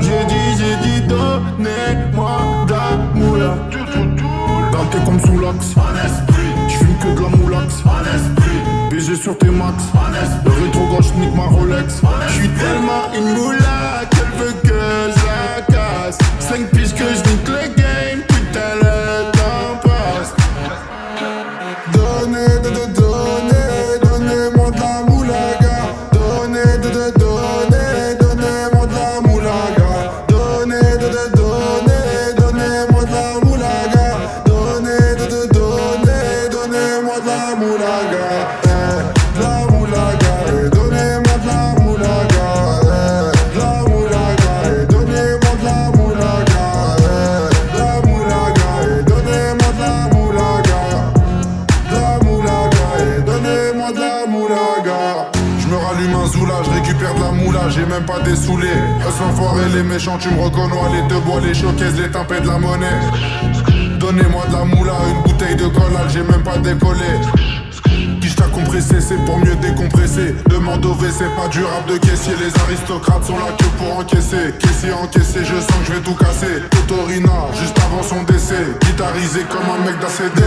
J'ai dit, donnez-moi de la moula. Dalté comme sous l'axe. J'fume que de la moulax. BG sur tes max. Le rétro gauche nique ma Rolex. J'suis tellement une moula qu'elle veut que je la casse. 5 piges que j'nique le game. Putain le temps passe. Donnez-moi de la moulaga. Donnez-moi de la moulaga. Donnez-moi de la moulaga. Donnez-moi de la moulaga. De la moulaga. Donnez-moi de la moulaga. De la moulaga. Donnez-moi de la moulaga. De la moulaga. Donnez-moi de la moulaga. Donnez-moi de la moulaga. J'me rallume un zoula, j'récupère de la moula, j'ai même pas dessoulé. Sans foirer les méchants, tu me reconnais, les deux bois, les choquaises, les timpés de la monnaie. Donnez-moi de la moula, une bouteille de collal, j'ai même pas décollé. Qui t'a compressé, c'est pour mieux décompresser. Demande au WC, pas du rap de caissier. Les aristocrates sont là que pour encaisser. Encaisser, je sens que je vais tout casser. Totorina, juste avant son décès. Guitarisé comme un mec d'ACD.